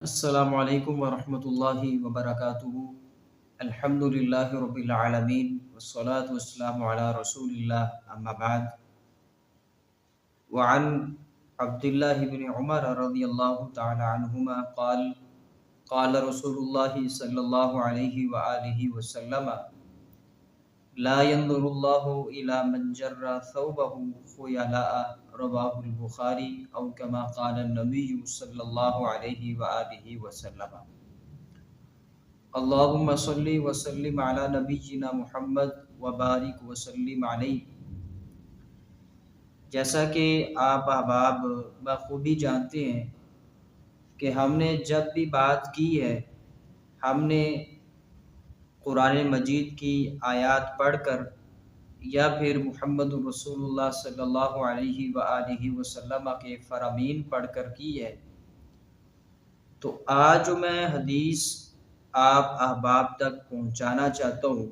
السلام علیکم ورحمۃ اللہ وبرکاتہ۔ الحمد للہ رب العالمین والصلاة والسلام علی رسول اللہ اما بعد۔ وعن عبد اللہ بن عمر رضی اللہ تعالی عنہما قال قال رسول اللہ صلی اللہ علیہ وآلہ وسلم لا ينظر اللہ الى من جر ثوبہ خیلاء رواہ البخاری او کما قال النبی صلی اللہ علیہ وآلہ وسلم۔ اللہم صلی وسلم علی نبینا محمد وبارک وسلم علیہ۔ جیسا کہ آپ احباب بخوبی جانتے ہیں کہ ہم نے جب بھی بات کی ہے، ہم نے قرآن مجید کی آیات پڑھ کر یا پھر محمد رسول اللہ صلی اللہ علیہ وآلہ وسلم کے فرامین پڑھ کر کی ہے۔ تو آج جو میں حدیث آپ احباب تک پہنچانا چاہتا ہوں،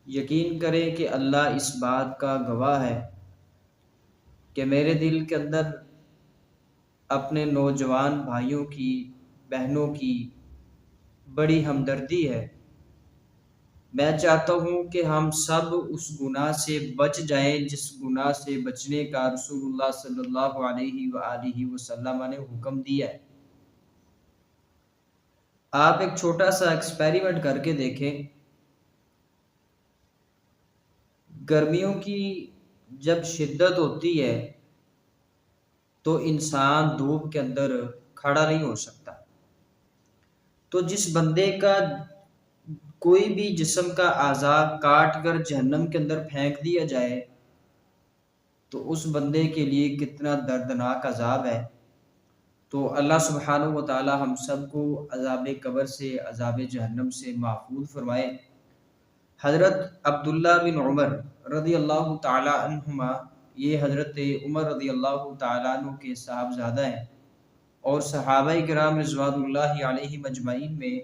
یقین کریں کہ اللہ اس بات کا گواہ ہے کہ میرے دل کے اندر اپنے نوجوان بھائیوں کی، بہنوں کی بڑی ہمدردی ہے۔ میں چاہتا ہوں کہ ہم سب اس گناہ سے بچ جائیں جس گناہ سے بچنے کا رسول اللہ صلی اللہ علیہ وآلہ وسلم نے حکم دیا ہے۔ آپ ایک چھوٹا سا ایکسپیریمنٹ کر کے دیکھیں۔ گرمیوں کی جب شدت ہوتی ہے تو انسان دھوپ کے اندر کھڑا نہیں ہو سکتا، تو جس بندے کا کوئی بھی جسم کا اعضاء کاٹ کر جہنم کے اندر پھینک دیا جائے تو اس بندے کے لیے کتنا دردناک عذاب ہے۔ تو اللہ سبحانہ و تعالی ہم سب کو عذاب قبر سے، عذاب جہنم سے محفوظ فرمائے۔ حضرت عبداللہ بن عمر رضی اللہ تعالی عنہما، یہ حضرت عمر رضی اللہ تعالی عنہ کے صاحبزادہ ہیں اور صحابہ کرام رضوان اللہ علیہ مجمعین میں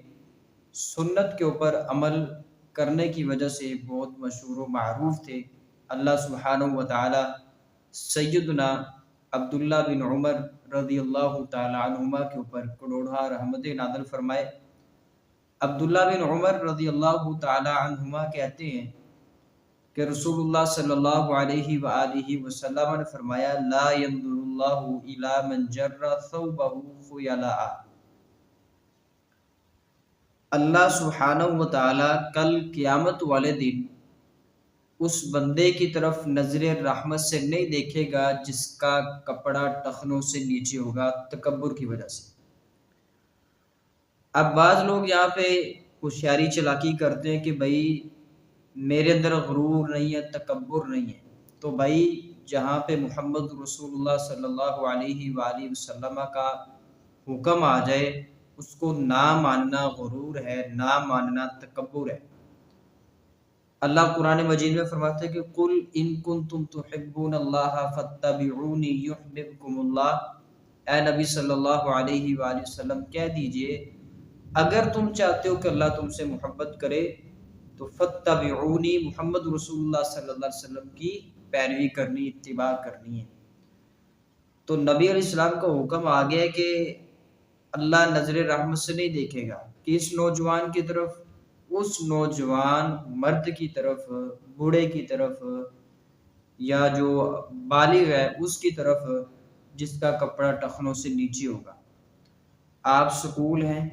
سنت کے اوپر عمل کرنے کی وجہ سے بہت مشہور و معروف تھے۔ اللہ سبحانہ و تعالی سیدنا عبداللہ بن عمر رضی اللہ تعالی عنہما کے اوپر کروڑا رحمت نازل فرمائے۔ عبداللہ بن عمر رضی اللہ تعالی عنہما کہتے ہیں کہ رسول اللہ صلی اللہ علیہ وآلہ وسلم نے فرمایا لا ينظر اللہ الی من جر ثوبہ خیلاء۔ اللہ سبحانہ و تعالی کل قیامت والے دن اس بندے کی طرف نظر رحمت سے نہیں دیکھے گا جس کا کپڑا ٹخنوں سے نیچے ہوگا تکبر کی وجہ سے۔ اب بعض لوگ یہاں پہ ہوشیاری چلاکی کرتے ہیں کہ بھائی میرے اندر غرور نہیں ہے، تکبر نہیں ہے، تو بھائی جہاں پہ محمد رسول اللہ صلی اللہ علیہ وآلہ وسلم کا حکم آ جائے اس کو نہ ماننا غرور ہے، نہ ماننا تکبر ہے۔ اللہ قرآن مجید میں فرماتا ہے کہ قل ان کنتم تحبون اللہ فاتبعونی یحببکم اللہ۔ اے نبی صلی اللہ علیہ وآلہ وسلم کہہ دیجئے اگر تم چاہتے ہو کہ اللہ تم سے محبت کرے تو فاتبعونی، محمد رسول اللہ صلی اللہ علیہ وسلم کی پیروی کرنی، اتباع کرنی ہے۔ تو نبی علیہ السلام کا حکم آ گیا ہے کہ اللہ نظر رحمت سے نہیں دیکھے گا کہ اس نوجوان کی طرف، اس نوجوان مرد کی طرف، بوڑھے کی طرف یا جو بالغ ہے اس کی طرف جس کا کپڑا ٹخنوں سے نیچے ہوگا۔ آپ سکول ہیں،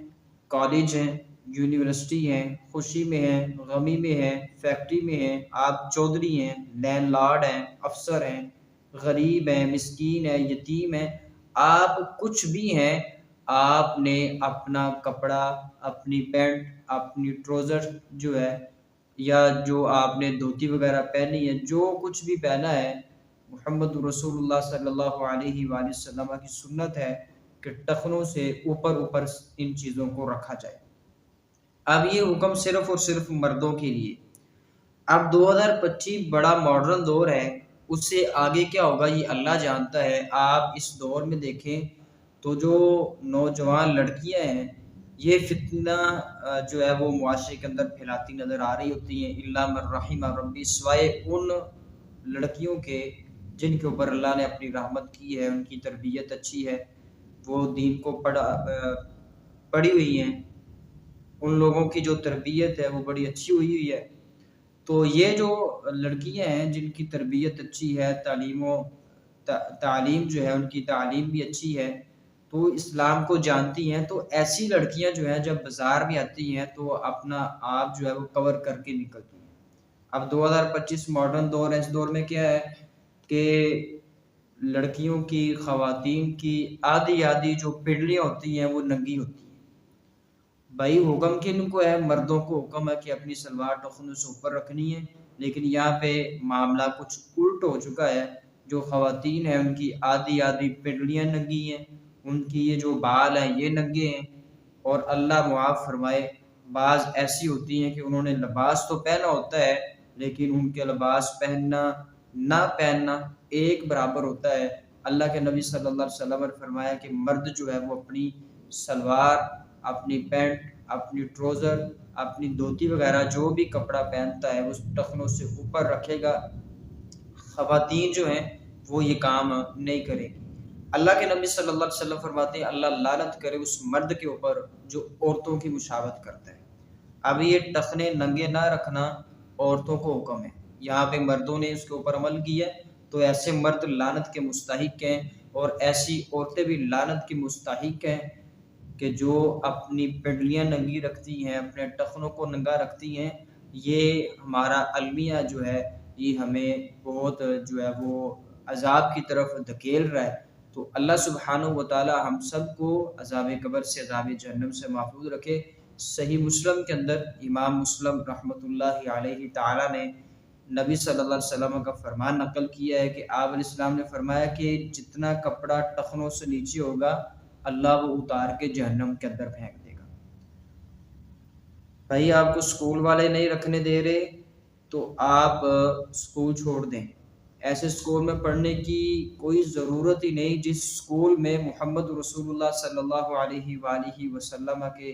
کالج ہیں، یونیورسٹی ہیں، خوشی میں ہیں، غمی میں ہیں، فیکٹری میں ہیں، آپ چودھری ہیں، لینڈ لارڈ ہیں، افسر ہیں، غریب ہیں، مسکین ہیں، یتیم ہیں، آپ کچھ بھی ہیں، آپ نے اپنا کپڑا، اپنی پینٹ، اپنی ٹروزر جو ہے یا جو آپ نے دھوتی وغیرہ پہنی ہے، جو کچھ بھی پہنا ہے، محمد رسول اللہ صلی اللہ علیہ وآلہ وسلم کی سنت ہے کہ ٹخنوں سے اوپر اوپر ان چیزوں کو رکھا جائے۔ اب یہ حکم صرف اور صرف مردوں کے لیے۔ اب 2025 بڑا ماڈرن دور ہے، اس سے آگے کیا ہوگا یہ اللہ جانتا ہے۔ آپ اس دور میں دیکھیں تو جو نوجوان لڑکیاں ہیں یہ فتنہ جو ہے وہ معاشرے کے اندر پھیلاتی نظر آ رہی ہوتی ہیں، الا من رحم ربی، سوائے ان لڑکیوں کے جن کے اوپر اللہ نے اپنی رحمت کی ہے، ان کی تربیت اچھی ہے، وہ دین کو پڑھی ہوئی ہیں، ان لوگوں کی جو تربیت ہے وہ بڑی اچھی ہوئی ہے۔ تو یہ جو لڑکیاں ہیں جن کی تربیت اچھی ہے، تعلیم جو ہے ان کی تعلیم بھی اچھی ہے، تو اسلام کو جانتی ہیں، تو ایسی لڑکیاں جو ہیں جب بازار میں آتی ہیں تو اپنا آپ جو ہے وہ کور کر کے نکلتی ہیں۔ اب 2025 ماڈرن دور ہے، اس دور میں کیا ہے کہ لڑکیوں کی، خواتین کی آدھی جو پنڈلیاں ہوتی ہیں وہ ننگی ہوتی ہیں۔ بھائی حکم کن کو ہے؟ مردوں کو حکم ہے کہ اپنی سلوار ٹخنوں سے اوپر رکھنی ہے، لیکن یہاں پہ معاملہ کچھ الٹ ہو چکا ہے۔ جو خواتین ہیں ان کی آدھی پنڈلیاں ننگی ہیں، ان کی یہ جو بال ہیں یہ ننگے ہیں، اور اللہ معاف فرمائے بعض ایسی ہوتی ہیں کہ انہوں نے لباس تو پہنا ہوتا ہے لیکن ان کے لباس پہننا نہ پہننا ایک برابر ہوتا ہے۔ اللہ کے نبی صلی اللہ علیہ وسلم نے فرمایا کہ مرد جو ہے وہ اپنی سلوار، اپنی پینٹ، اپنی ٹروزر، اپنی دھوتی وغیرہ جو بھی کپڑا پہنتا ہے وہ ٹخنوں سے اوپر رکھے گا۔ خواتین جو ہیں وہ یہ کام نہیں کریں گی۔ اللہ کے نبی صلی اللہ علیہ وسلم فرماتے ہیں اللہ لعنت کرے اس مرد کے اوپر جو عورتوں کی مشابہت کرتا ہے۔ اب یہ ٹخنے ننگے نہ رکھنا عورتوں کو حکم ہے، یہاں پہ مردوں نے اس کے اوپر عمل کیا تو ایسے مرد لعنت کے مستحق ہیں، اور ایسی عورتیں بھی لعنت کی مستحق ہیں کہ جو اپنی پنڈلیاں ننگی رکھتی ہیں، اپنے ٹخنوں کو ننگا رکھتی ہیں۔ یہ ہمارا المیہ جو ہے یہ ہمیں بہت جو ہے وہ عذاب کی طرف دھکیل رہا ہے۔ تو اللہ سبحانہ و تعالی ہم سب کو عذاب قبر سے، عذاب جہنم سے محفوظ رکھے۔ صحیح مسلم کے اندر امام مسلم رحمۃ اللہ علیہ تعالی نے نبی صلی اللہ علیہ وسلم کا فرمان نقل کیا ہے کہ آپ علیہ السلام نے فرمایا کہ جتنا کپڑا ٹخنوں سے نیچے ہوگا اللہ وہ اتار کے جہنم کے اندر پھینک دے گا۔ بھائی آپ کو اسکول والے نہیں رکھنے دے رہے تو آپ اسکول چھوڑ دیں۔ ایسے اسکول میں پڑھنے کی کوئی ضرورت ہی نہیں جس اسکول میں محمد رسول اللہ صلی اللہ علیہ وآلہ وسلم کے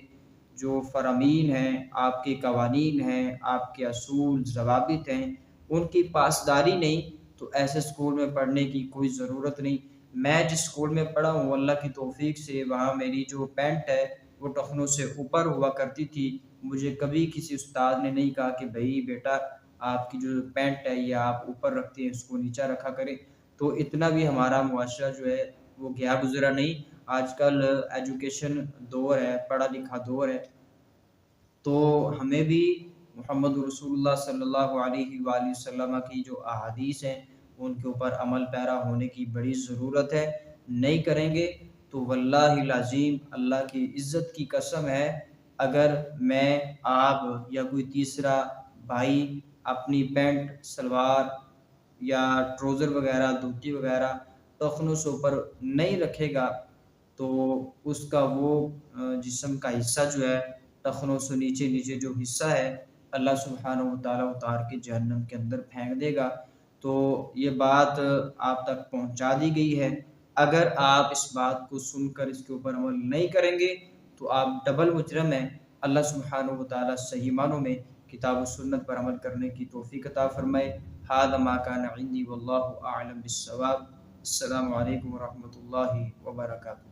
جو فرامین ہیں، آپ کے قوانین ہیں، آپ کے اصول ضوابط ہیں، ان کی پاسداری نہیں، تو ایسے اسکول میں پڑھنے کی کوئی ضرورت نہیں۔ میں جس اسکول میں پڑھا ہوں اللہ کی توفیق سے وہاں میری جو پینٹ ہے وہ ٹخنوں سے اوپر ہوا کرتی تھی۔ مجھے کبھی کسی استاد نے نہیں کہا کہ بھائی بیٹا آپ کی جو پینٹ ہے یہ آپ اوپر رکھتے ہیں اس کو نیچا رکھا کریں۔ تو اتنا بھی ہمارا معاشرہ جو ہے وہ گیا گزرا نہیں۔ آج کل ایجوکیشن دور ہے، پڑھا لکھا دور ہے، تو ہمیں بھی محمد رسول اللہ صلی اللہ علیہ وآلہ وسلم کی جو احادیث ہیں ان کے اوپر عمل پیرا ہونے کی بڑی ضرورت ہے۔ نہیں کریں گے تو واللہ العظیم اللہ کی عزت کی قسم ہے اگر میں، آپ یا کوئی تیسرا بھائی اپنی پینٹ، سلوار یا ٹروزر وغیرہ، دھوتی وغیرہ ٹخنوں سے اوپر نہیں رکھے گا تو اس کا وہ جسم کا حصہ جو ہے ٹخنوں سے نیچے جو حصہ ہے اللہ سبحانہ و تعالیٰ اتار کے جہنم کے اندر پھینک دے گا۔ تو یہ بات آپ تک پہنچا دی گئی ہے۔ اگر آپ اس بات کو سن کر اس کے اوپر عمل نہیں کریں گے تو آپ ڈبل مجرم ہیں۔ اللہ سبحانہ و تعالیٰ صحیح معنوں میں کتاب و سنت پر عمل کرنے کی توفیق عطا فرمائے۔ ھذا ما کان عندی واللہ اعلم بالصواب۔ السلام علیکم ورحمۃ اللہ وبرکاتہ۔